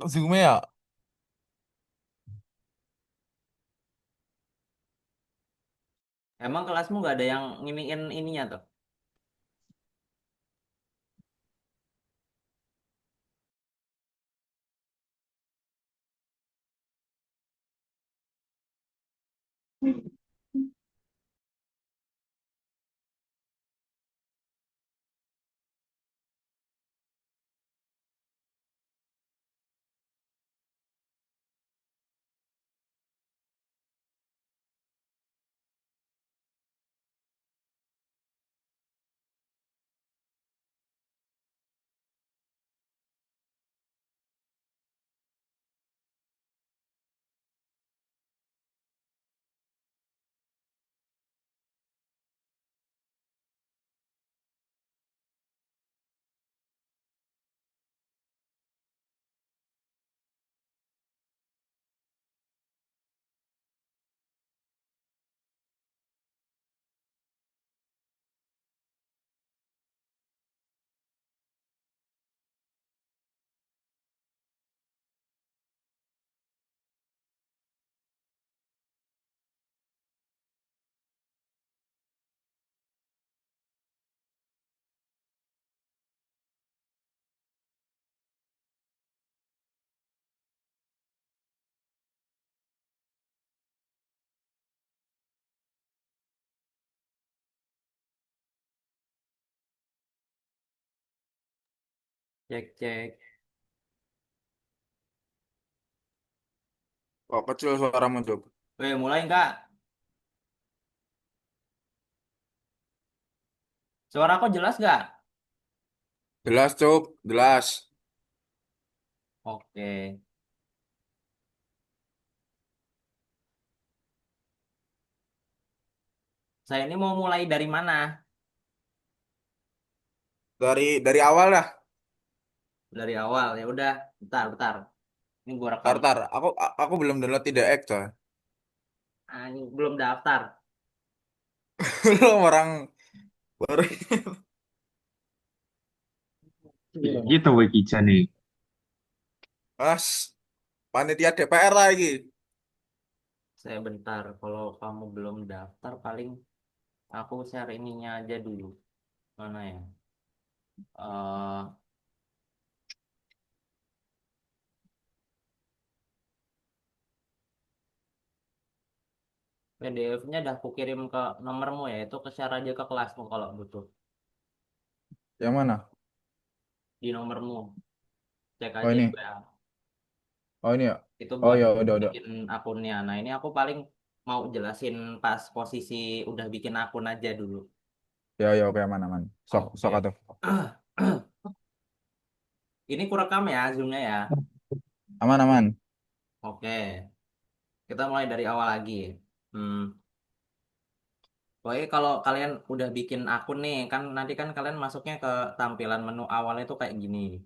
Zoom ya. Emang kelasmu nggak ada yang nginiin ininya tuh? Cek cek. Kok kecil suaramu, Cuk? Weh, mulai nggak? Suara kok jelas nggak? Jelas, Cuk. Jelas. Oke. Saya ini mau mulai dari mana? Dari awal dah. Dari awal ya udah. Bentar, bentar. Ini gua rekam. Tar, tar. Aku belum download tidak X, coy. Ah, ini belum daftar. Belum orang baru. Gitu Wei Kijan nih. Mas, panitia DPR lagi. Saya bentar. Kalau kamu belum daftar, paling aku share ininya aja dulu. Mana ya? eh PDF-nya udah aku kirim ke nomormu ya. Itu ke share aja ke kelasmu kalau butuh. Yang mana? Di nomormu. Cek Oh aja di ini. WA. Oh ini ya. Itu Oh buat ya, udah. bikin akunnya. Nah, ini aku paling mau jelasin pas posisi udah bikin akun aja dulu. Ya, ya, oke, aman, aman. Sok, sok Oke. atuh. Ini kurekam ya Zoom-nya ya. Aman, aman. Oke. Kita mulai dari awal lagi. Hmm. Pokoknya kalau kalian udah bikin akun nih, kan nanti kan kalian masuknya ke tampilan menu awalnya itu kayak gini.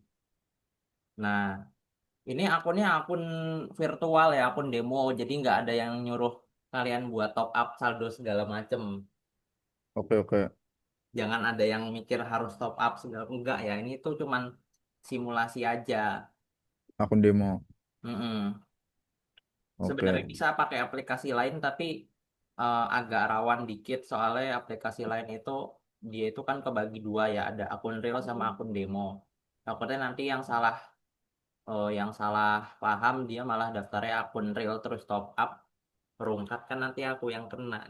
Nah, ini akunnya akun virtual ya, akun demo. Jadi nggak ada yang nyuruh kalian buat top up saldo segala macem. Oke, oke. Jangan ada yang mikir harus top up segala enggak ya. Ini tuh cuman simulasi aja. Akun demo. Mm-mm. Sebenarnya Oke. bisa pakai aplikasi lain tapi agak rawan dikit soalnya aplikasi lain itu dia itu kan kebagi dua ya, ada akun real sama akun demo. Takutnya nanti yang salah paham dia malah daftarnya akun real terus top up perungkat kan nanti aku yang kena.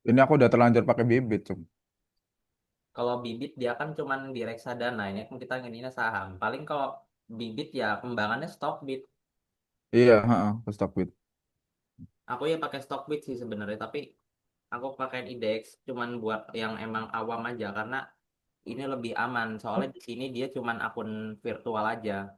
Ini aku udah terlanjur pakai bibit, Cuk. Kalau bibit dia kan cuman di reksadana, ini kan kita ngininya saham. Paling kalau bibit ya kembangannya Stockbit. Iya, heeh, ke Stockbit. Aku ya pakai Stockbit sih sebenarnya, tapi aku pakai IDX cuman buat yang emang awam aja karena ini lebih aman. Soalnya di sini dia cuman akun virtual aja.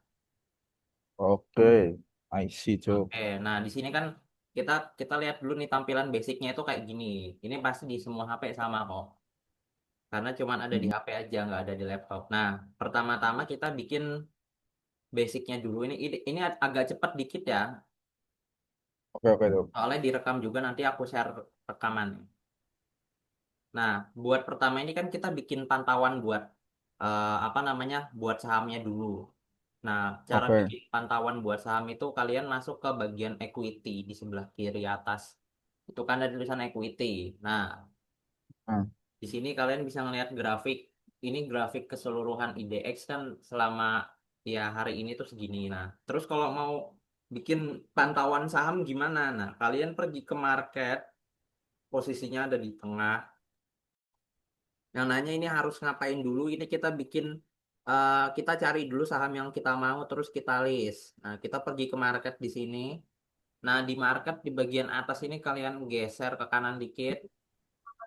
Oke. I see, Cuk. Oke, nah di sini kan kita kita lihat dulu nih tampilan basicnya itu kayak gini. Ini pasti di semua HP sama kok. Karena cuman ada di HP aja, nggak ada di laptop. Nah, pertama-tama kita bikin basicnya dulu. Ini agak cepat dikit ya. Oke, oke, Cuk. Soalnya direkam juga nanti aku share rekaman. Nah, buat pertama ini kan kita bikin pantauan buat apa namanya? Buat sahamnya dulu. Nah, cara Oke. bikin pantauan buat saham itu kalian masuk ke bagian equity di sebelah kiri atas. Itu kan ada tulisan equity. Nah, Nah, di sini kalian bisa ngelihat grafik. Ini grafik keseluruhan IDX kan selama ya hari ini tuh segini. Nah, terus kalau mau bikin pantauan saham gimana? Nah, kalian pergi ke market, posisinya ada di tengah. Yang nanya ini harus ngapain dulu? Ini kita bikin, kita cari dulu saham yang kita mau, terus kita list. Nah, kita pergi ke market di sini. Nah, di market di bagian atas ini kalian geser ke kanan dikit.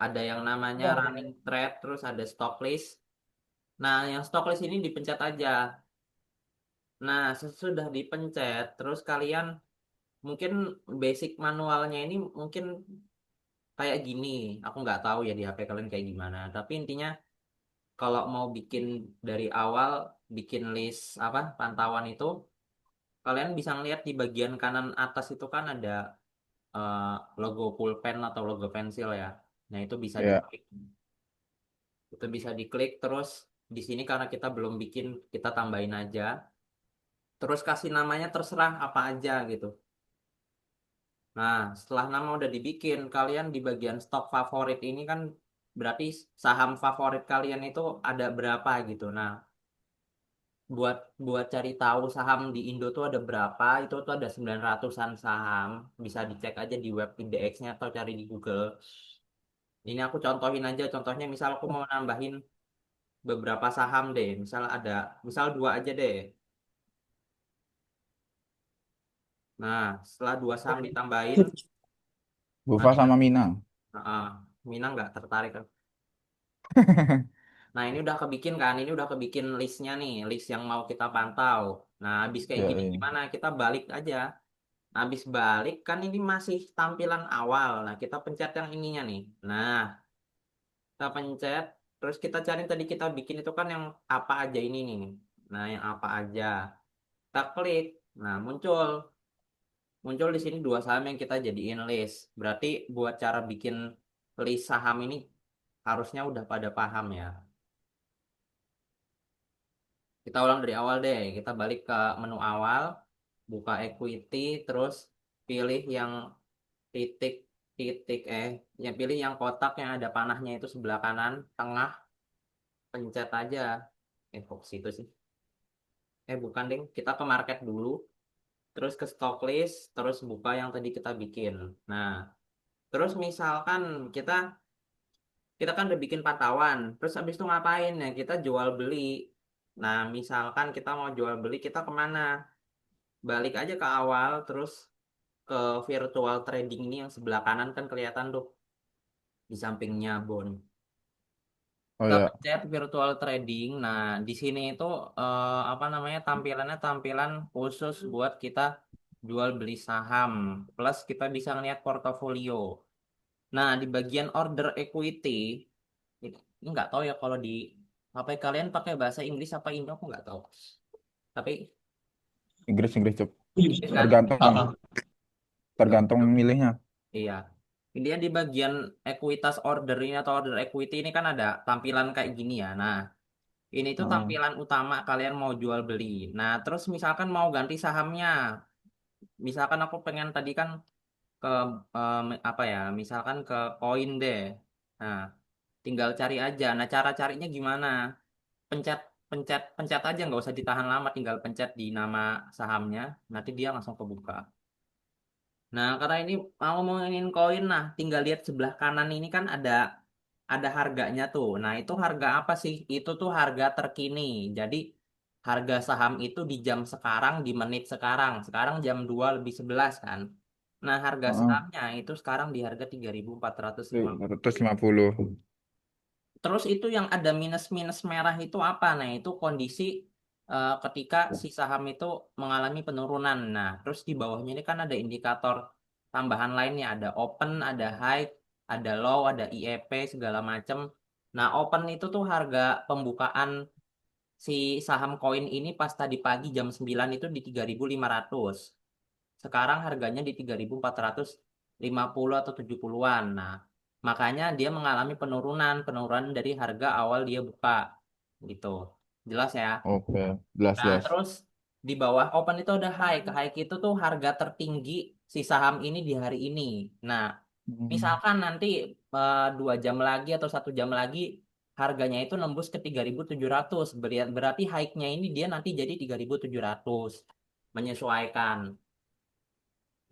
Ada yang namanya running trade, terus ada stock list. Nah, yang stock list ini dipencet aja. Nah, sesudah dipencet, terus kalian mungkin basic manualnya ini mungkin kayak gini. Aku nggak tahu ya di HP kalian kayak gimana. Tapi intinya kalau mau bikin dari awal, bikin list apa pantauan itu, kalian bisa ngeliat di bagian kanan atas itu kan ada eh, logo pulpen atau logo pensil ya. Nah, itu bisa ya, diklik. Itu bisa diklik terus di sini karena kita belum bikin, kita tambahin aja. Terus kasih namanya terserah apa aja gitu. Nah, setelah nama udah dibikin, kalian di bagian stok favorit ini kan berarti saham favorit kalian itu ada berapa gitu. Nah, buat buat cari tahu saham di Indo tuh ada berapa, itu tuh ada 900-an saham. Bisa dicek aja di web IDX-nya atau cari di Google. Ini aku contohin aja, contohnya misal aku mau nambahin beberapa saham deh. Misal dua aja deh. Nah, setelah dua saham ditambahin, Bufa nanti kan, sama Minang. Minang nggak tertarik kan? Nah, ini udah kebikin kan? Ini udah kebikin listnya nih, list yang mau kita pantau. Nah, habis kayak Ya, gini iya. gimana? Kita balik aja. Habis balik kan ini masih tampilan awal. Nah, kita pencet yang ininya nih. Nah, kita pencet, terus kita cari tadi kita bikin itu kan yang apa aja ini nih. Nah, yang apa aja. Kita klik. Nah, muncul di sini dua saham yang kita jadiin list. Berarti buat cara bikin list saham ini harusnya udah pada paham ya. Kita ulang dari awal deh. Kita balik ke menu awal, buka equity, terus pilih yang titik titik yang pilih yang kotak yang ada panahnya itu sebelah kanan, tengah, pencet aja. Kok ke situ sih? Bukan ding. Kita ke market dulu, terus ke stock list, terus buka yang tadi kita bikin. Nah, terus misalkan kita kita kan udah bikin pantauan, terus habis itu ngapain ya? Kita jual beli. Nah, misalkan kita mau jual beli, kita kemana? Balik aja ke awal, terus ke virtual trading ini yang sebelah kanan kan kelihatan tuh di sampingnya bond. Oh Kita ya, pencet virtual trading. Nah, di sini itu apa namanya tampilannya tampilan khusus buat kita jual beli saham. Plus kita bisa ngeliat portofolio. Nah, di bagian order equity, ini nggak tahu ya kalau di apa kalian pakai bahasa Inggris apa Indo aku nggak tahu. Tapi Inggris Inggris cep. Inggris kan? Tergantung tergantung milihnya. Iya. Dia di bagian ekuitas order ini atau order equity ini kan ada tampilan kayak gini ya. Nah, ini tuh Heeh. tampilan utama kalian mau jual beli. Nah, terus misalkan mau ganti sahamnya. Misalkan aku pengen tadi kan ke apa ya? Misalkan ke koin deh. Nah, tinggal cari aja. Nah, cara carinya gimana? Pencet pencet aja nggak usah ditahan lama, tinggal pencet di nama sahamnya, nanti dia langsung kebuka. Nah, karena ini mau ngomongin koin, nah tinggal lihat sebelah kanan ini kan ada harganya tuh. Nah, itu harga apa sih? Itu tuh harga terkini. Jadi harga saham itu di jam sekarang, di menit sekarang. Sekarang jam 2 lebih 11 kan. Nah, harga Heeh. sahamnya itu sekarang di harga 3.450. 150. Terus itu yang ada minus-minus merah itu apa? Nah, itu kondisi ketika si saham itu mengalami penurunan. Nah, terus di bawahnya ini kan ada indikator tambahan lainnya, ada open, ada high, ada low, ada IEP segala macam. Nah, open itu tuh harga pembukaan si saham koin ini pas tadi pagi jam 9 itu di 3.500. Sekarang harganya di 3.450 atau 70-an. Nah, makanya dia mengalami penurunan dari harga awal dia buka gitu. Jelas ya? Oke, jelas Nah, jelas. terus Di bawah open itu ada high. High itu tuh harga tertinggi si saham ini di hari ini. Nah, Hmm. misalkan nanti 2 jam lagi atau 1 jam lagi harganya itu nembus ke 3.700. Berarti high-nya ini dia nanti jadi 3.700. Menyesuaikan.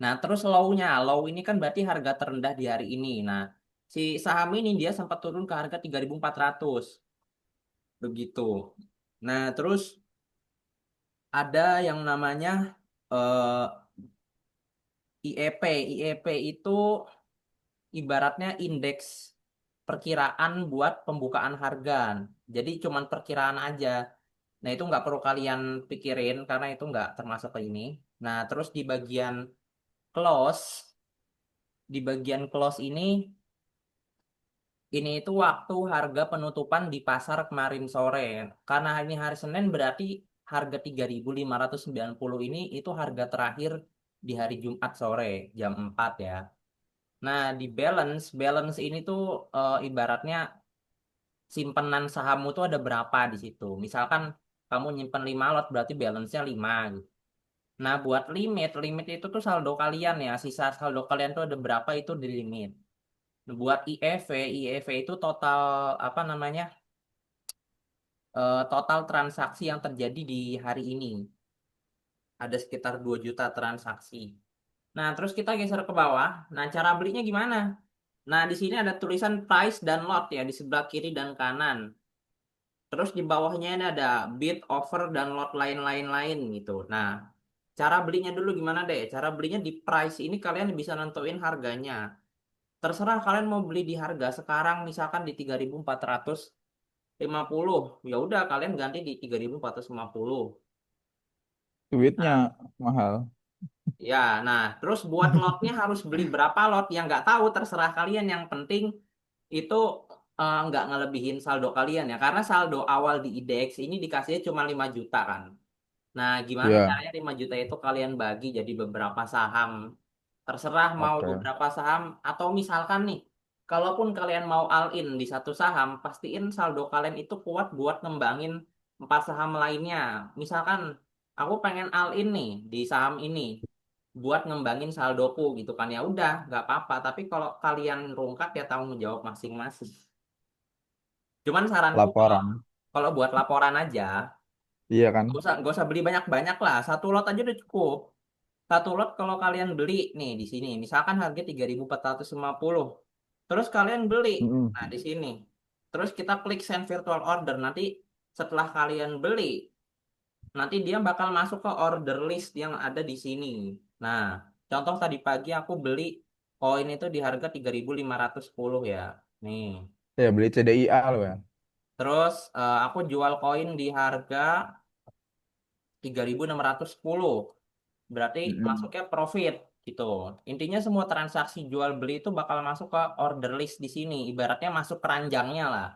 Nah, terus low-nya. Low ini kan berarti harga terendah di hari ini. Nah, si saham ini dia sempat turun ke harga 3.400. Begitu. Nah, terus ada yang namanya eh, IEP. IEP itu ibaratnya indeks perkiraan buat pembukaan harga. Jadi cuman perkiraan aja. Nah, itu nggak perlu kalian pikirin karena itu nggak termasuk ke ini. Nah, terus close, di bagian close ini itu waktu harga penutupan di pasar kemarin sore. Karena ini hari Senin berarti harga 3.590 ini itu harga terakhir di hari Jumat sore jam 4 ya. Nah, di balance ini tuh ibaratnya simpenan sahammu tuh ada berapa di situ. Misalkan kamu nyimpen 5 lot berarti balance-nya 5 gitu. Nah, buat limit itu tuh saldo kalian ya. Sisa saldo kalian tuh ada berapa itu di limit. Buat IEV itu total apa namanya? Total transaksi yang terjadi di hari ini. Ada sekitar 2 juta transaksi. Nah, terus kita geser ke bawah. Nah, cara belinya gimana? Nah, di sini ada tulisan price dan lot ya di sebelah kiri dan kanan. Terus di bawahnya ini ada bid, offer, dan lot lain-lain gitu. Nah, cara belinya dulu gimana deh? Cara belinya di price ini kalian bisa nentuin harganya. Terserah kalian mau beli di harga sekarang misalkan di 3.450. Ya udah kalian ganti di 3.450. Duitnya Nah, mahal. ya, nah terus buat lotnya harus beli berapa lot yang nggak tahu terserah kalian. Yang penting itu nggak ngelebihin saldo kalian ya. Karena saldo awal di IDX ini dikasihnya cuma 5 juta kan. Nah, gimana Ya, caranya 5 juta itu kalian bagi jadi beberapa saham? Terserah mau oke. beberapa saham atau misalkan nih, kalaupun kalian mau all in di satu saham, pastiin saldo kalian itu kuat buat ngembangin 4 saham lainnya. Misalkan aku pengen all in nih di saham ini buat ngembangin saldoku gitu kan ya udah nggak apa-apa. Tapi kalau kalian rungkat ya tanggung jawab masing-masing. Cuman saranku kalau Laporan. kalau buat laporan aja, Iya kan? nggak usah beli banyak-banyak lah. Satu lot aja udah cukup. Satu lot kalau kalian beli nih di sini, misalkan harga 3.450. Terus kalian beli. Mm-mm. Nah, di sini. Terus kita klik send virtual order. Nanti setelah kalian beli, nanti dia bakal masuk ke order list yang ada di sini. Nah, contoh tadi pagi aku beli koin itu di harga 3.510 ya. Nih. Ya, beli CDIA loh ya. Terus aku jual koin di harga 3.610. Berarti Mm-mm. masuknya profit gitu. Intinya semua transaksi jual beli itu bakal masuk ke order list di sini. Ibaratnya masuk keranjangnya lah.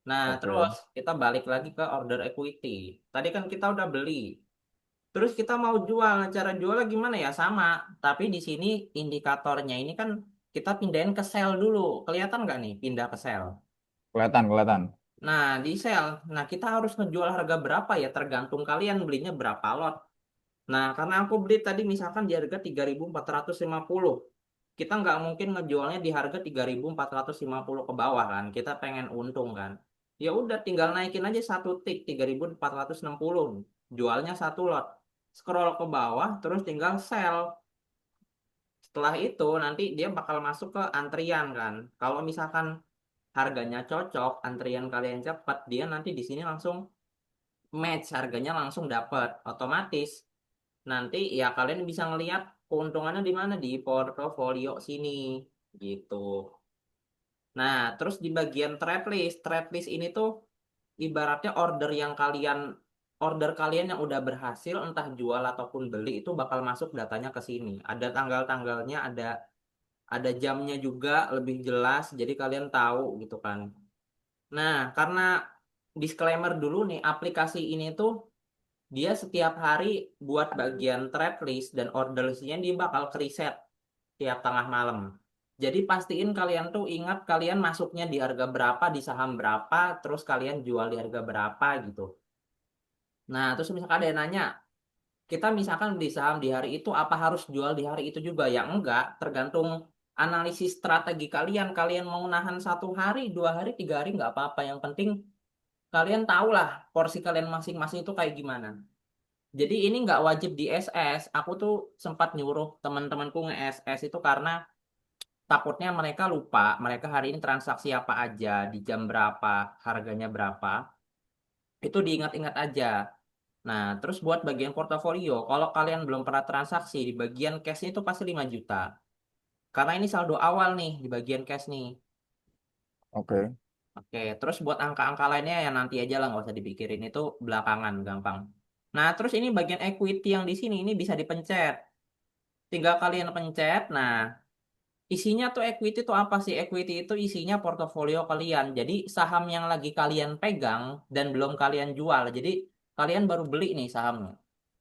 Nah, terus Oke. kita balik lagi ke order equity. Tadi kan kita udah beli. Terus kita mau jual. Nah, cara jualnya gimana ya? Sama. Tapi di sini indikatornya ini kan kita pindahin ke sell dulu. Kelihatan nggak nih pindah ke sell? Kelihatan, kelihatan. Nah, di sell. Nah, kita harus ngejual harga berapa ya? Tergantung kalian belinya berapa lot. Nah, karena aku beli tadi misalkan di harga 3.450, kita nggak mungkin ngejualnya di harga 3.450 ke bawah kan. Kita pengen untung kan. Ya udah tinggal naikin aja satu tik 3.460. Jualnya satu lot. Scroll ke bawah terus tinggal sell. Setelah itu nanti dia bakal masuk ke antrian kan. Kalau misalkan harganya cocok, antrian kalian cepat, dia nanti di sini langsung match harganya langsung dapat otomatis. Nanti ya kalian bisa ngelihat keuntungannya di mana di portofolio sini gitu. Nah, terus di bagian trade list ini tuh ibaratnya order kalian yang udah berhasil entah jual ataupun beli itu bakal masuk datanya ke sini. Ada tanggal-tanggalnya, ada jamnya juga lebih jelas jadi kalian tahu gitu kan. Nah, karena disclaimer dulu nih, aplikasi ini tuh dia setiap hari buat bagian trade list dan order listnya dia bakal reset tiap tengah malam. Jadi pastiin kalian tuh ingat kalian masuknya di harga berapa, di saham berapa, terus kalian jual di harga berapa gitu. Nah, terus misalkan ada yang nanya, kita misalkan beli saham di hari itu, apa harus jual di hari itu juga? Ya enggak, tergantung analisis strategi kalian. Kalian mau nahan 1 hari, 2 hari, 3 hari nggak apa-apa. Yang penting kalian tahulah porsi kalian masing-masing itu kayak gimana. Jadi ini nggak wajib di SS. Aku tuh sempat nyuruh teman-temanku nge-SS itu karena takutnya mereka lupa, mereka hari ini transaksi apa aja, di jam berapa, harganya berapa. Itu diingat-ingat aja. Nah, terus buat bagian portofolio, kalau kalian belum pernah transaksi, di bagian cash itu pasti 5 juta. Karena ini saldo awal nih, di bagian cash nih. Oke. Oke, terus buat angka-angka lainnya ya nanti aja lah, nggak usah dipikirin. Itu belakangan, gampang. Nah, terus ini bagian equity yang di sini, ini bisa dipencet. Tinggal kalian pencet, nah isinya tuh equity tuh apa sih? Equity itu isinya portofolio kalian. Jadi saham yang lagi kalian pegang dan belum kalian jual. Jadi kalian baru beli nih sahamnya.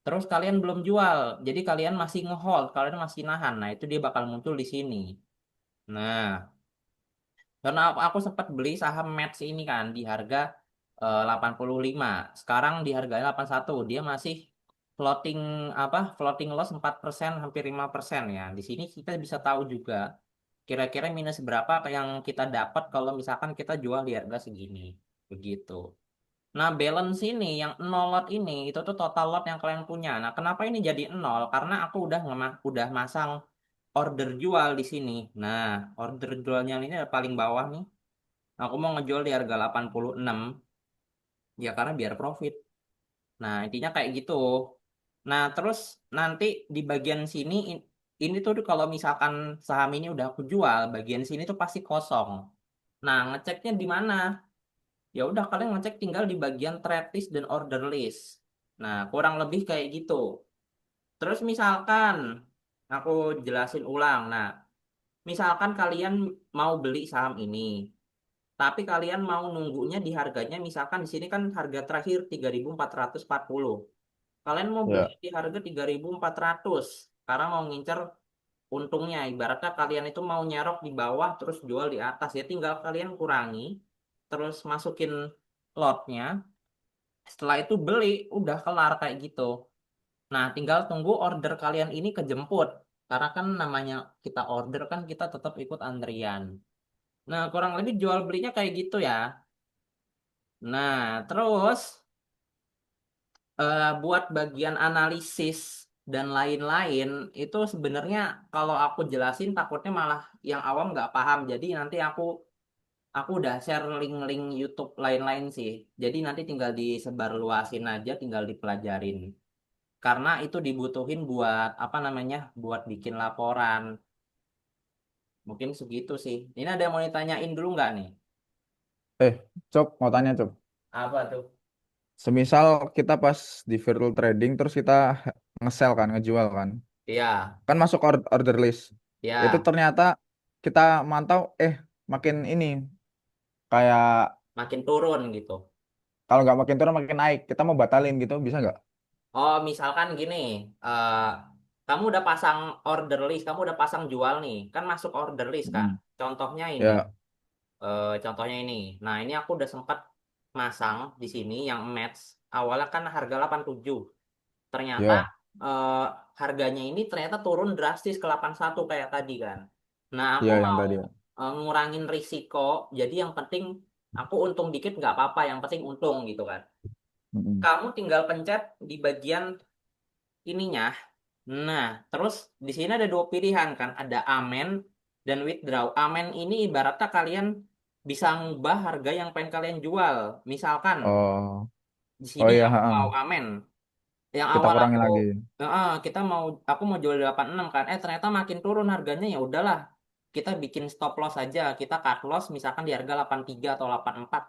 Terus kalian belum jual. Jadi kalian masih ngehold, kalian masih nahan. Nah, itu dia bakal muncul di sini. Nah, karena aku sempat beli saham Mets ini kan di harga 85. Sekarang di harga 81. Dia masih floating floating loss 4%, hampir 5% ya. Di sini kita bisa tahu juga kira-kira minus berapa yang kita dapat kalau misalkan kita jual di harga segini. Begitu. Nah, balance ini yang 0 lot ini itu tuh total lot yang kalian punya. Nah, kenapa ini jadi 0? Karena aku udah masang order jual di sini. Nah, order jualnya ini ada paling bawah nih. Aku mau ngejual di harga 86 ya karena biar profit. Nah, intinya kayak gitu. Nah, terus nanti di bagian sini ini tuh kalau misalkan saham ini udah aku jual, bagian sini tuh pasti kosong. Nah, ngeceknya di mana? Ya udah kalian ngecek tinggal di bagian trade list dan order list. Nah, kurang lebih kayak gitu. Terus misalkan aku jelasin ulang. Nah, misalkan kalian mau beli saham ini, tapi kalian mau nunggunya di harganya misalkan di sini kan harga terakhir 3.440. Kalian mau beli Ya. di harga 3.400 karena mau ngincer untungnya. Ibaratnya kalian itu mau nyerok di bawah terus jual di atas ya tinggal kalian kurangi terus masukin lotnya. Setelah itu beli udah kelar kayak gitu. Nah, tinggal tunggu order kalian ini kejemput. Karena kan namanya kita order kan kita tetap ikut antrian. Nah, kurang lebih jual belinya kayak gitu ya. Nah, terus buat bagian analisis dan lain-lain itu sebenarnya kalau aku jelasin takutnya malah yang awam nggak paham. Jadi nanti aku udah share link-link YouTube lain-lain sih. Jadi nanti tinggal disebar luasin aja, tinggal dipelajarin. Karena itu dibutuhin buat apa namanya? Buat bikin laporan. Mungkin segitu sih. Ini ada yang mau ditanyain dulu nggak nih? Eh, Cok, mau tanya, Cok. Apa tuh? Semisal kita pas di virtual trading terus kita nge-sell kan, ngejual kan. Iya, Kan masuk order list. Itu ya, ternyata kita mantau, makin ini kayak makin turun gitu. kalau nggak makin turun makin naik. Kita mau batalin gitu, bisa nggak? Oh, misalkan gini, eh, kamu udah pasang order list, kamu udah pasang jual nih, kan masuk order list kan. Mm. Contohnya ini, Ya, contohnya ini. Nah, ini aku udah sempat masang di sini yang match. Awalnya kan harga 87. Ternyata ya, eh, harganya ini ternyata turun drastis ke 81 kayak tadi kan. Nah, aku ya yang mau tadi. Ya. ngurangin risiko. Jadi yang penting aku untung dikit nggak apa-apa, yang penting untung gitu kan. Mm-mm. Kamu tinggal pencet di bagian ininya. Nah, terus di sini ada dua pilihan kan, ada amen dan withdraw. Amen ini ibaratnya kalian bisa ngubah harga yang pengen kalian jual. Misalkan Oh, di oh sini iya, aku ha-ha. mau amen. Yang Kita awal kurangi lagi. aku mau jual 86 kan. Ternyata makin turun harganya ya udahlah. Kita bikin stop loss aja. Kita cut loss misalkan di harga 83 atau 84.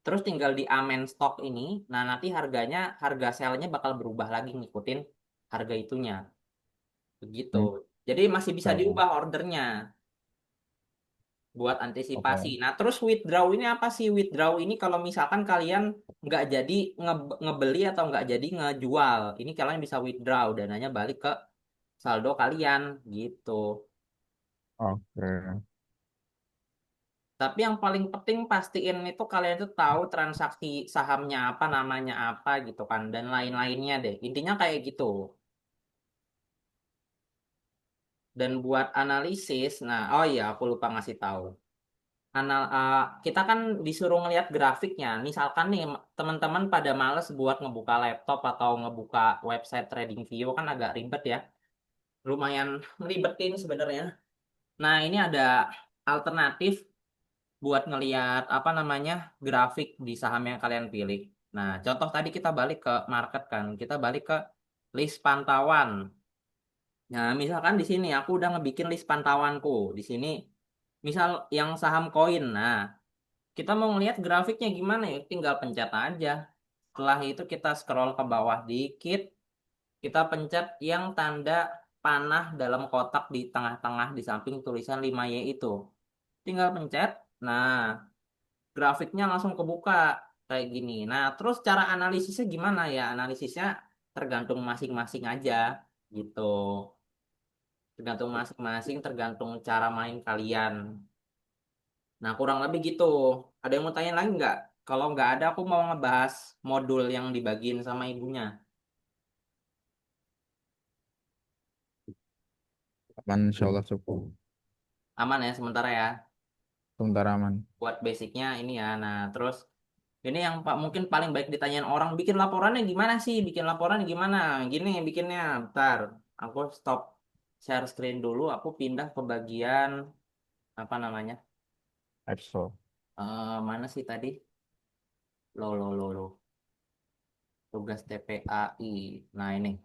Terus tinggal di amen stok ini. Nah, nanti harga sellnya bakal berubah lagi ngikutin harga itunya. Begitu. Hmm, Jadi masih bisa oke, diubah ordernya buat antisipasi. oke. Nah, terus withdraw ini apa sih? Withdraw ini kalau misalkan kalian nggak jadi ngebeli atau nggak jadi ngejual, ini kalian bisa withdraw dananya balik ke saldo kalian gitu. Oke. Tapi yang paling penting pastiin itu kalian tuh tahu transaksi sahamnya apa, namanya apa gitu kan, dan lain-lainnya deh. Intinya kayak gitu. Dan buat analisis, nah, oh iya, aku lupa ngasih tahu. Kita kan disuruh ngelihat grafiknya. Misalkan nih, teman-teman pada males buat ngebuka laptop atau ngebuka website TradingView kan agak ribet ya. Lumayan ngeribetin sebenarnya. Nah, ini ada alternatif buat ngelihat apa namanya grafik di saham yang kalian pilih. Nah, contoh tadi kita balik ke market kan, kita balik ke list pantauan. Nah, misalkan di sini aku udah ngebikin list pantauanku. Di sini, misal yang saham koin. Nah, kita mau ngelihat grafiknya gimana ya? Tinggal pencet aja. Setelah itu kita scroll ke bawah dikit, kita pencet yang tanda panah dalam kotak di tengah-tengah di samping tulisan 5Y itu. Tinggal pencet. Nah, grafiknya langsung kebuka kayak gini. Nah, terus cara analisisnya gimana ya? Analisisnya tergantung masing-masing aja gitu. Tergantung masing-masing, tergantung cara main kalian. Nah, kurang lebih gitu. Ada yang mau tanya lagi nggak? Kalau nggak ada, aku mau ngebahas modul yang dibagiin sama ibunya. Aman, insya Allah cukup. Aman ya sementara ya. Sebentar aman. Buat basicnya ini ya. Nah, terus ini yang Pak mungkin paling baik ditanyain orang, bikin laporannya gimana sih? Bikin laporannya gimana? Gini bikinnya. Bentar, aku stop share screen dulu. Aku pindah ke bagian apa namanya? Excel. Mana sih tadi? Lo. Tugas TPAI. Nah ini,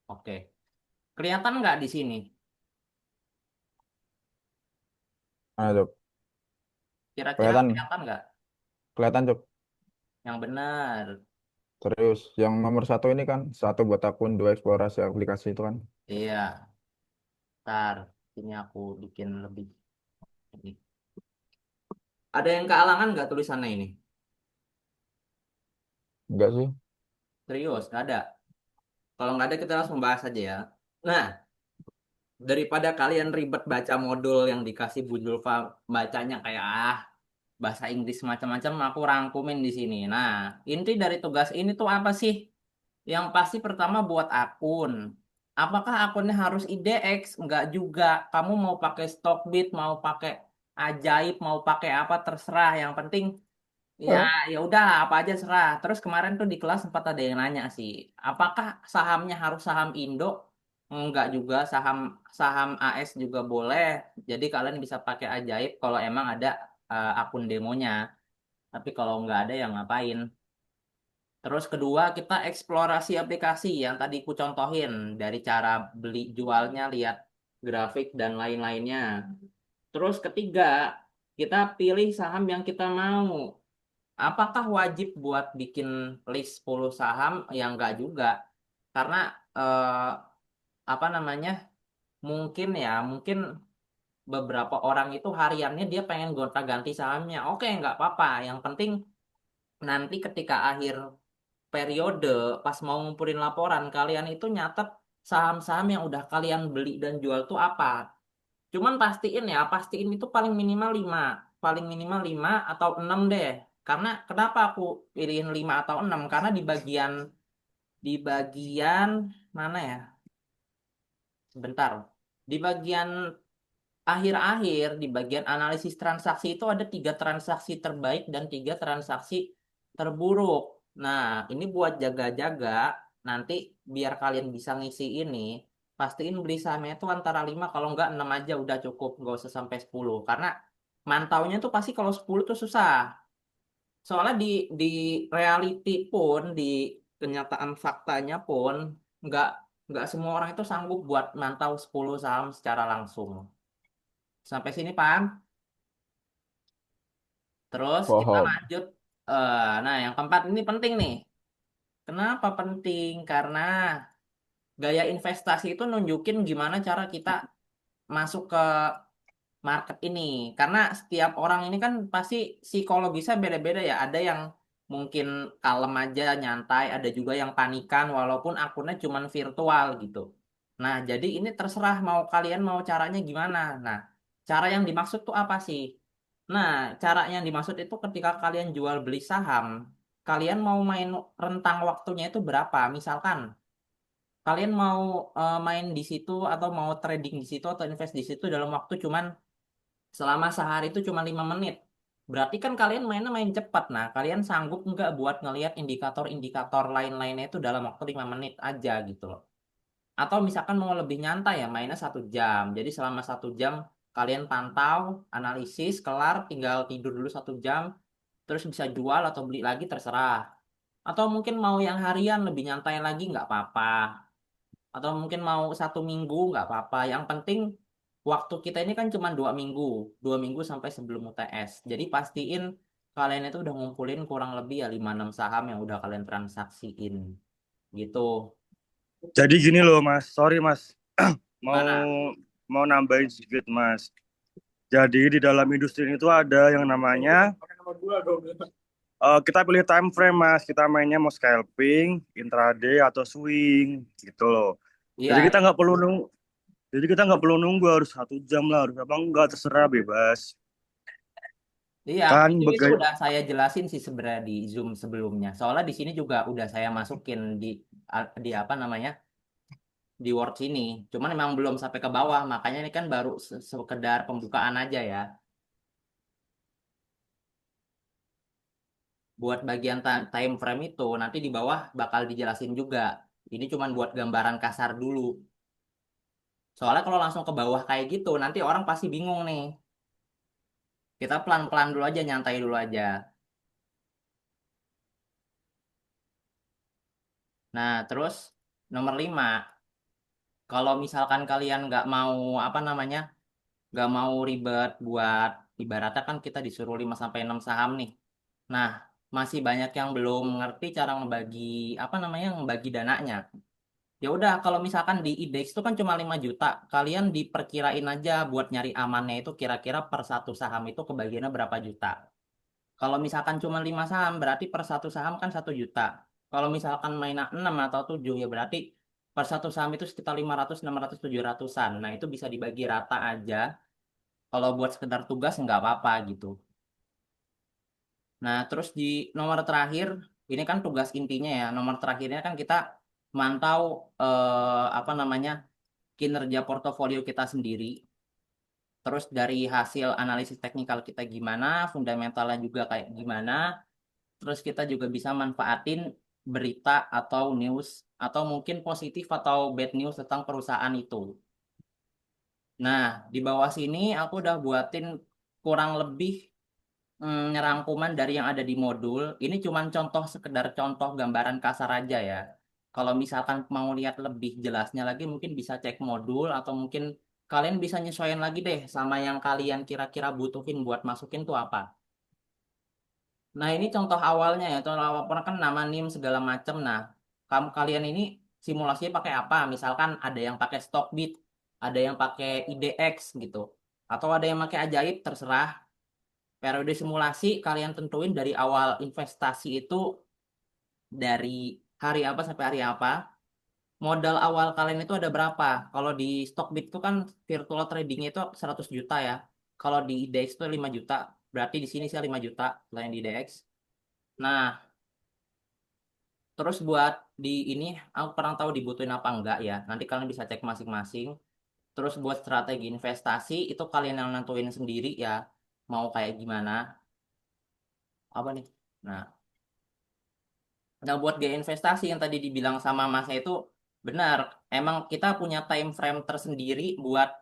oke. Kelihatan nggak di sini? Mana Cuk? Kira-kira Kelihatan, kelihatan nggak? kelihatan Cuk. Yang benar. Serius. Yang nomor satu ini kan, satu buat akun, dua eksplorasi aplikasi itu kan. Iya, ntar. Ini aku bikin lebih. Ini. Ada yang kealangan nggak tulisannya ini? Enggak sih. Serius, nggak ada. Kalau nggak ada kita langsung bahas aja ya. Nah, daripada kalian ribet baca modul yang dikasih Bu Julfa bacanya kayak bahasa Inggris macam-macam, aku rangkumin di sini. Nah, inti dari tugas ini tuh apa sih? Yang pasti pertama buat akun. Apakah akunnya harus IDX? Enggak juga. Kamu mau pakai Stockbit, mau pakai Ajaib, mau pakai apa terserah. Yang penting ya ya udah apa aja serah. Terus kemarin tuh di kelas sempat ada yang nanya sih, apakah sahamnya harus saham Indo? Enggak juga, saham saham AS juga boleh. Jadi kalian bisa pakai Ajaib kalau emang ada akun demonya. Tapi kalau nggak ada ya ngapain? Terus kedua, kita eksplorasi aplikasi yang tadi ku contohin dari cara beli jualnya, lihat grafik dan lain-lainnya. Terus ketiga, kita pilih saham yang kita mau. Apakah wajib buat bikin list 10 saham? Ya enggak juga. Karena eh, apa namanya? Mungkin beberapa orang itu hariannya dia pengen gonta-ganti sahamnya. Oke, nggak apa-apa. Yang penting nanti ketika akhir periode pas mau ngumpulin laporan kalian itu nyatet saham-saham yang udah kalian beli dan jual tuh apa. Cuman pastiin itu paling minimal 5 atau 6 deh. Karena kenapa aku pilihin 5 atau 6? Karena di bagian mana ya? Sebentar. Di bagian akhir-akhir, di bagian analisis transaksi itu ada 3 transaksi terbaik dan 3 transaksi terburuk. Nah, ini buat jaga-jaga, nanti biar kalian bisa ngisi ini, pastiin beli sahamnya itu antara 5, kalau enggak 6 aja udah cukup, nggak usah sampai 10. Karena mantaunya tuh pasti kalau 10 tuh susah. Soalnya di reality pun, di kenyataan faktanya pun, nggak nggak semua orang itu sanggup buat mantau 10 saham secara langsung. Sampai sini paham? Terus kita Paham. lanjut. Nah, yang keempat ini penting nih. Kenapa penting? Karena gaya investasi itu nunjukin gimana cara kita masuk ke market ini. Karena setiap orang ini kan pasti psikologisnya beda-beda ya. Ada yang mungkin kalem aja, nyantai. Ada juga yang panikan walaupun akunnya cuma virtual gitu. Nah, jadi ini terserah mau kalian mau caranya gimana. Nah, cara yang dimaksud tuh apa sih? Nah, cara yang dimaksud itu ketika kalian jual beli saham, kalian mau main rentang waktunya itu berapa? Misalkan kalian mau main di situ atau mau trading di situ atau invest di situ dalam waktu cuman selama sehari itu cuma 5 menit. Berarti kan kalian mainnya main cepat. Nah, kalian sanggup nggak buat ngelihat indikator-indikator lain-lainnya itu dalam waktu 5 menit aja gitu loh. Atau misalkan mau lebih nyantai ya mainnya 1 jam. Jadi selama 1 jam kalian pantau, analisis, kelar, tinggal tidur dulu 1 jam, terus bisa jual atau beli lagi terserah. Atau mungkin mau yang harian lebih nyantai lagi nggak apa-apa. Atau mungkin mau 1 minggu nggak apa-apa. Yang penting waktu kita ini kan cuma 2 minggu, 2 minggu sampai sebelum UTS. Jadi pastiin kalian itu udah ngumpulin kurang lebih ya 5-6 saham yang udah kalian transaksiin gitu. Jadi gini loh Mas, sorry Mas, mau Mana? mau nambahin sedikit Mas. Jadi di dalam industri ini tuh ada yang namanya kita pilih time frame Mas. Kita mainnya mau scalping, intraday atau swing gitu loh. Iya, Jadi kita nggak perlu nunggu. Jadi kita nggak perlu nunggu harus 1 jam lah, harus apa enggak terserah bebas. iya, Kan itu begai. udah saya jelasin sih sebenarnya di Zoom sebelumnya. Soalnya di sini juga udah saya masukin di apa namanya di Word sini. Cuman memang belum sampai ke bawah, makanya ini kan baru sekedar pembukaan aja ya. Buat bagian time frame itu nanti di bawah bakal dijelasin juga. Ini cuman buat gambaran kasar dulu. Soalnya kalau langsung ke bawah kayak gitu, nanti orang pasti bingung nih. Kita pelan-pelan dulu aja, nyantai dulu aja. Nah, terus nomor 5, kalau misalkan kalian nggak mau apa namanya, nggak mau ribet buat ibaratnya kan kita disuruh 5 sampai 6 saham nih. Nah, masih banyak yang belum ngerti cara ngebagi apa namanya, ngebagi dananya. Ya udah, kalau misalkan di IDEX itu kan cuma 5 juta, kalian diperkirain aja buat nyari amannya itu kira-kira per satu saham itu kebagiannya berapa juta. Kalau misalkan cuma 5 saham, berarti per satu saham kan 1 juta. Kalau misalkan mainnya 6 atau 7, ya berarti per satu saham itu sekitar 500, 600, 700-an. Nah, itu bisa dibagi rata aja. Kalau buat sekedar tugas nggak apa-apa gitu. Nah, terus di nomor terakhir, ini kan tugas intinya ya. Nomor terakhirnya kan kita mantau apa namanya kinerja portofolio kita sendiri. Terus dari hasil analisis teknikal kita gimana, fundamentalnya juga kayak gimana. Terus kita juga bisa manfaatin berita atau news atau mungkin positif atau bad news tentang perusahaan itu. Nah, di bawah sini aku udah buatin kurang lebih nyerangkuman dari yang ada di modul. Ini cuman contoh sekedar contoh gambaran kasar aja ya. Kalau misalkan mau lihat lebih jelasnya lagi mungkin bisa cek modul atau mungkin kalian bisa nyesuaiin lagi deh sama yang kalian kira-kira butuhin buat masukin tuh apa. Nah, ini contoh awalnya ya. Contoh awal kan nama NIM segala macam. Nah, kalian ini simulasinya pakai apa? Misalkan ada yang pakai Stockbit, ada yang pakai IDX gitu. Atau ada yang pakai Ajaib, terserah. Periode simulasi kalian tentuin dari awal investasi itu dari hari apa sampai hari apa. Modal awal kalian itu ada berapa? Kalau di Stockbit itu kan virtual trading itu 100 juta ya. Kalau di IDX itu 5 juta. Berarti di sini saya 5 juta selain di IDX. Nah, terus buat di ini aku kurang tahu dibutuhin apa enggak ya. Nanti kalian bisa cek masing-masing. Terus buat strategi investasi itu kalian yang nentuin sendiri ya. Mau kayak gimana? Apa nih? Nah, buat gaya investasi yang tadi dibilang sama Masnya itu benar. Emang kita punya time frame tersendiri buat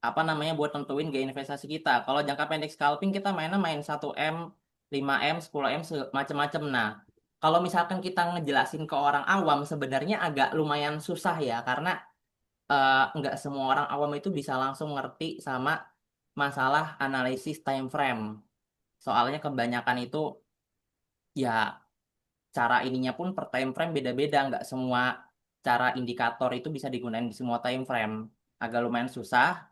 apa namanya buat tentuin gaya investasi kita. Kalau jangka pendek scalping kita mainnya main 1 M, 5 M, 10 M macam-macam. Nah, kalau misalkan kita ngejelasin ke orang awam sebenarnya agak lumayan susah ya karena nggak semua orang awam itu bisa langsung ngerti sama masalah analisis time frame. Soalnya kebanyakan itu ya cara ininya pun per time frame beda-beda, nggak semua cara indikator itu bisa digunakan di semua time frame. Agak lumayan susah,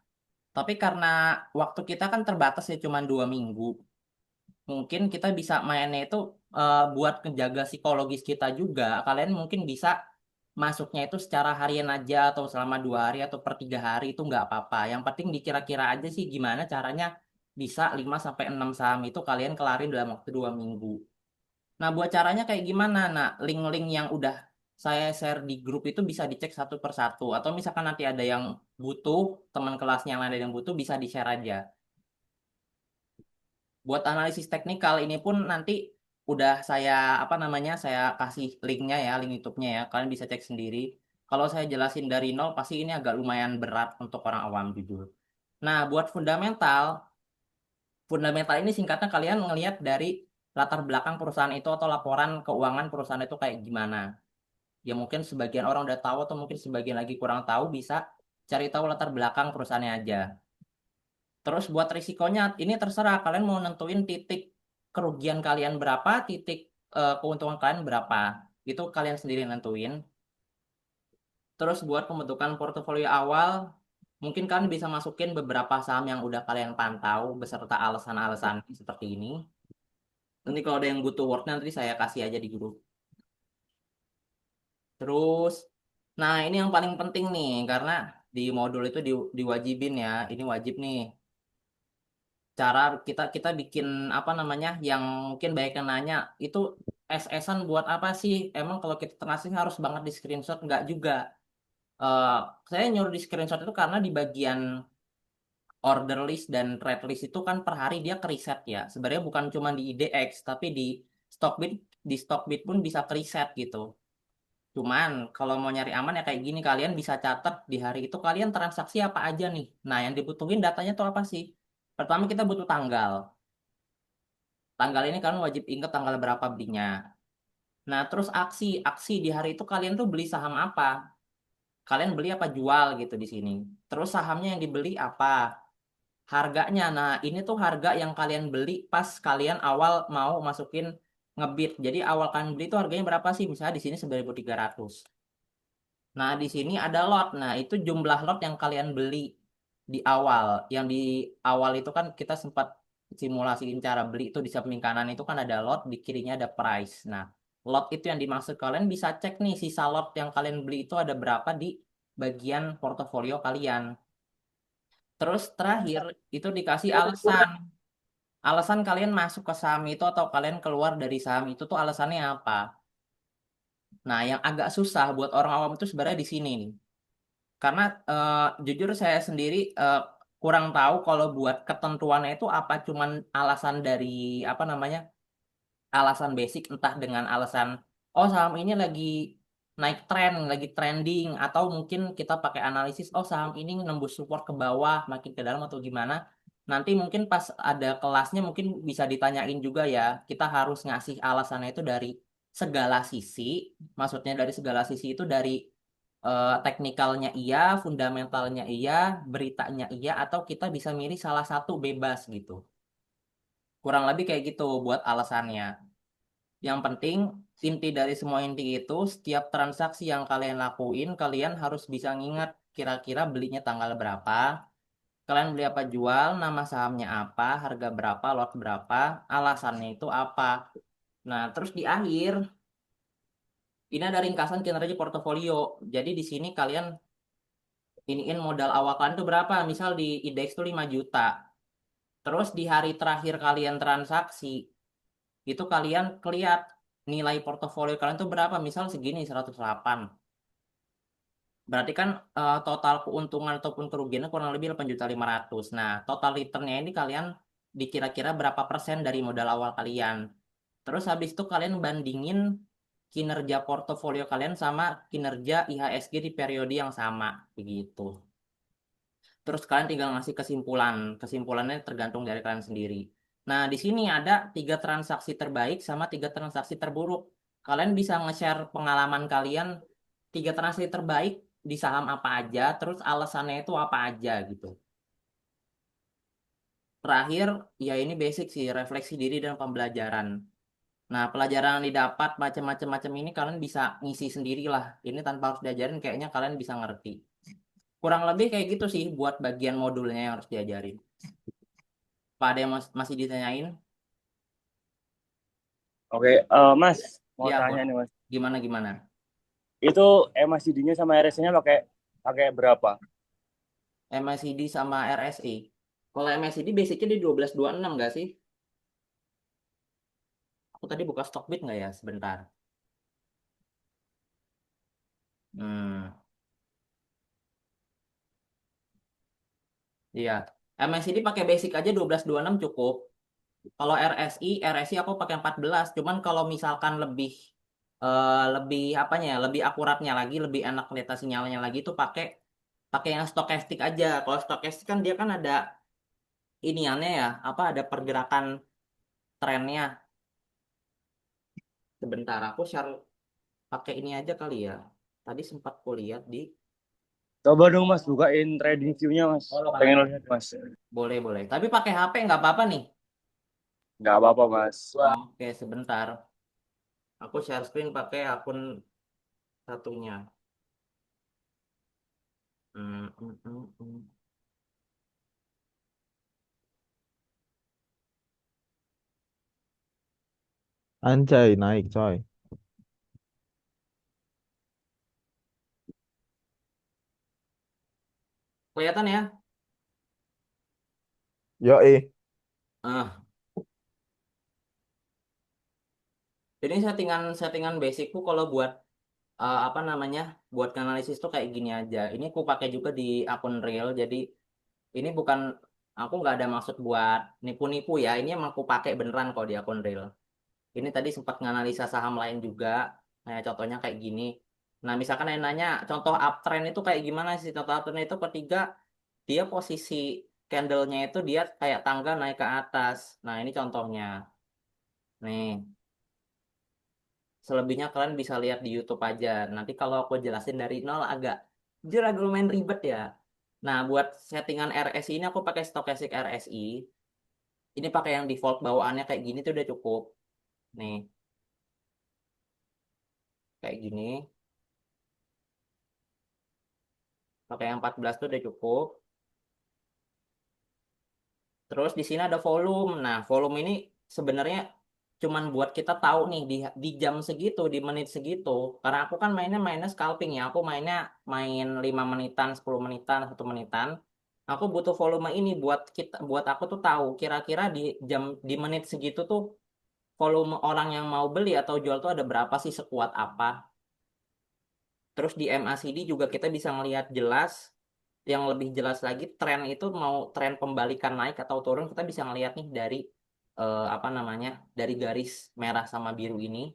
tapi karena waktu kita kan terbatas ya cuma 2 minggu, mungkin kita bisa mainnya itu buat menjaga psikologis kita juga. Kalian mungkin bisa masuknya itu secara harian aja atau selama 2 hari atau per 3 hari itu nggak apa-apa. Yang penting dikira-kira aja sih gimana caranya bisa 5 sampai 6 saham itu kalian kelarin dalam waktu 2 minggu. Nah, buat caranya kayak gimana? Nah, link-link yang udah saya share di grup itu bisa dicek satu per satu. Atau misalkan nanti ada yang butuh, teman kelasnya yang ada yang butuh bisa di-share aja. Buat analisis teknikal ini pun nanti udah saya apa namanya saya kasih linknya ya, link YouTube-nya ya. Kalian bisa cek sendiri. Kalau saya jelasin dari nol pasti ini agak lumayan berat untuk orang awam jujur. Nah, buat fundamental, fundamental ini singkatnya kalian ngelihat dari latar belakang perusahaan itu atau laporan keuangan perusahaan itu kayak gimana. Ya mungkin sebagian orang udah tahu atau mungkin sebagian lagi kurang tahu bisa cari tahu latar belakang perusahaannya aja. Terus buat risikonya ini terserah kalian mau nentuin titik kerugian kalian berapa, titik keuntungan kalian berapa. Itu kalian sendiri nentuin. Terus buat pembentukan portofolio awal, mungkin kalian bisa masukin beberapa saham yang udah kalian pantau beserta alasan-alasan seperti ini. Nanti kalau ada yang butuh word nanti saya kasih aja di grup. Terus, nah ini yang paling penting nih karena di modul itu diwajibin ya. Ini wajib nih. Cara kita kita bikin apa namanya yang mungkin banyak yang nanya itu SS-an buat apa sih? Emang kalau kita transaksi harus banget di screenshot? Nggak juga. Eh, saya nyuruh di screenshot itu karena di bagian order list dan trade list itu kan per hari dia kereset ya. Sebenarnya bukan cuma di IDX tapi di Stockbit pun bisa kereset gitu. Cuman kalau mau nyari aman ya kayak gini kalian bisa catat di hari itu kalian transaksi apa aja nih. Nah, yang dibutuhin datanya tuh apa sih? Pertama kita butuh tanggal. Tanggal ini kalian wajib ingat tanggal berapa belinya. Nah, terus aksi. Aksi di hari itu kalian tuh beli saham apa? Kalian beli apa jual gitu di sini. Terus sahamnya yang dibeli apa? Harganya. Nah, ini tuh harga yang kalian beli pas kalian awal mau masukin ngebit. Jadi awal kalian beli itu harganya berapa sih? Misalnya di sini 9.300. Nah, di sini ada lot. Nah, itu jumlah lot yang kalian beli di awal. Yang di awal itu kan kita sempat simulasiin cara beli itu di samping kanan itu kan ada lot, di kirinya ada price. Nah, lot itu yang dimaksud kalian bisa cek nih sisa lot yang kalian beli itu ada berapa di bagian portofolio kalian. Terus terakhir itu dikasih alasan. Alasan kalian masuk ke saham itu atau kalian keluar dari saham itu tuh alasannya apa? Nah, yang agak susah buat orang awam itu sebenarnya di sini nih. Karena jujur saya sendiri kurang tahu kalau buat ketentuannya itu apa cuman alasan dari apa namanya alasan basic entah dengan alasan oh saham ini lagi naik tren, lagi trending atau mungkin kita pakai analisis oh saham ini nembus support ke bawah makin ke dalam atau gimana. Nanti mungkin pas ada kelasnya mungkin bisa ditanyain juga ya. Kita harus ngasih alasannya itu dari segala sisi. Maksudnya dari segala sisi itu dari teknikalnya iya, fundamentalnya iya, beritanya iya, atau kita bisa milih salah satu bebas gitu. Kurang lebih kayak gitu buat alasannya. Yang penting, inti dari semua inti itu, setiap transaksi yang kalian lakuin, kalian harus bisa ngingat kira-kira belinya tanggal berapa, kalian beli apa jual, nama sahamnya apa, harga berapa, lot berapa, alasannya itu apa. Nah, terus di akhir, ini ada ringkasan kinerja portofolio. Jadi di sini kalian iniin modal awal kalian tuh berapa? Misal di indeks tuh 5 juta. Terus di hari terakhir kalian transaksi, itu kalian kelihat nilai portofolio kalian tuh berapa? Misal segini 108. Berarti kan total keuntungan ataupun kerugiannya kurang lebih 8.500.000. Nah, total returnnya ini kalian dikira-kira berapa persen dari modal awal kalian. Terus habis itu kalian bandingin kinerja portofolio kalian sama kinerja IHSG di periode yang sama. Begitu. Terus kalian tinggal ngasih kesimpulan. Kesimpulannya tergantung dari kalian sendiri. Nah, di sini ada 3 transaksi terbaik sama 3 transaksi terburuk. Kalian bisa nge-share pengalaman kalian 3 transaksi terbaik di saham apa aja, terus alasannya itu apa aja gitu. Terakhir, ya ini basic sih, refleksi diri dan pembelajaran. Nah, pelajaran yang didapat macam-macam ini kalian bisa ngisi sendiri lah. Ini tanpa harus diajarin, kayaknya kalian bisa ngerti. Kurang lebih kayak gitu sih buat bagian modulnya yang harus diajarin. Pak ada yang masih ditanyain? Oke, Mas, mau Iya, tanya Bos. nih Mas. Gimana gimana? Itu MACD-nya sama RSI-nya pakai pakai berapa? MACD sama RSI. Kalau MACD basicnya di 1226 nggak sih? Aku tadi buka Stockbit nggak ya? Sebentar. Hmm, iya. MACD pakai basic aja 1226 cukup. Kalau RSI aku pakai 14. Cuman kalau misalkan lebih apanya ya, lebih akuratnya lagi, lebih enak lihat sinyalnya lagi itu pakai pakai yang stokastik aja. Kalau stokastik kan dia kan ada iniannya ya, apa ada pergerakan trennya. Sebentar aku share pakai ini aja kali ya. Tadi sempat kulihat di Coba dong Mas, bukain trading view-nya Mas. Pengen lihat Mas. boleh boleh. Tapi pakai HP nggak apa-apa nih. Nggak apa-apa Mas. Oke, sebentar. Aku share screen pakai akun satunya. Hmm, hmm, hmm, hmm. Anjay, naik coy. Kelihatan ya? Yoi. Ah, ini settingan settingan basicku kalau buat apa namanya? Buat analisis tuh kayak gini aja. Ini aku pakai juga di akun real. Jadi ini bukan aku nggak ada maksud buat nipu-nipu ya. Ini emang aku pakai beneran kok di akun real. Ini tadi sempat nganalisa saham lain juga. Nah, contohnya kayak gini. Nah, misalkan yang nanya contoh uptrend itu kayak gimana sih? Contoh uptrend itu ketiga dia posisi candlenya itu dia kayak tangga naik ke atas. Nah, ini contohnya. Nih, selebihnya kalian bisa lihat di YouTube aja. Nanti kalau aku jelasin dari nol jujur agak lumayan ribet ya. Nah, buat settingan RSI ini aku pakai stochastic RSI. Ini pakai yang default bawaannya kayak gini tuh udah cukup. Nih, kayak gini. Pakai yang 14 tuh udah cukup. Terus di sini ada volume. Nah, volume ini sebenarnya cuman buat kita tahu nih di jam segitu, di menit segitu. Karena aku kan mainnya scalping ya. Aku mainnya main 5 menitan, 10 menitan, 1 menitan. Aku butuh volume ini buat aku tuh tahu kira-kira di menit segitu tuh volume orang yang mau beli atau jual tuh ada berapa sih, sekuat apa. Terus di MACD juga kita bisa ngelihat jelas, yang lebih jelas lagi tren itu mau tren pembalikan naik atau turun kita bisa ngelihat nih dari apa namanya dari garis merah sama biru ini.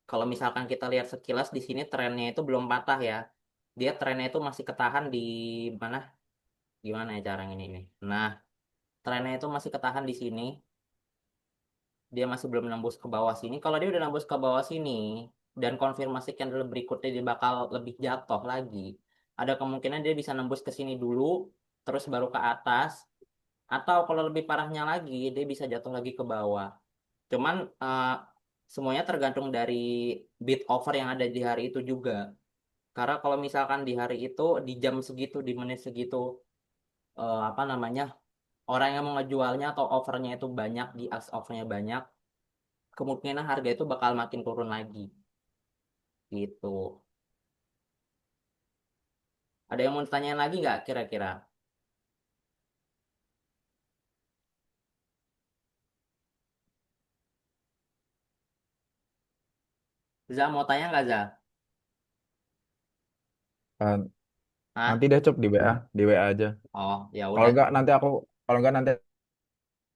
Kalau misalkan kita lihat sekilas di sini trennya itu belum patah ya. Dia trennya itu masih ketahan di mana? Gimana ya cara ini nih? Nah, trennya itu masih ketahan di sini. Dia masih belum nembus ke bawah sini. Kalau dia udah nembus ke bawah sini dan konfirmasi candle berikutnya dia bakal lebih jatuh lagi. Ada kemungkinan dia bisa nembus ke sini dulu, terus baru ke atas. Atau kalau lebih parahnya lagi, dia bisa jatuh lagi ke bawah. Cuman semuanya tergantung dari bid offer yang ada di hari itu juga. Karena kalau misalkan di hari itu, di jam segitu, di menit segitu, apa namanya, orang yang mau ngejualnya atau offernya itu banyak, di ask offernya banyak, kemungkinan harga itu bakal makin turun lagi gitu. Ada yang mau ditanyain lagi nggak kira-kira? Za mau tanya nggak Za? Eh, Hah? nanti deh cop di WA aja. Oh ya Kalau udah. enggak nanti aku kalau enggak nanti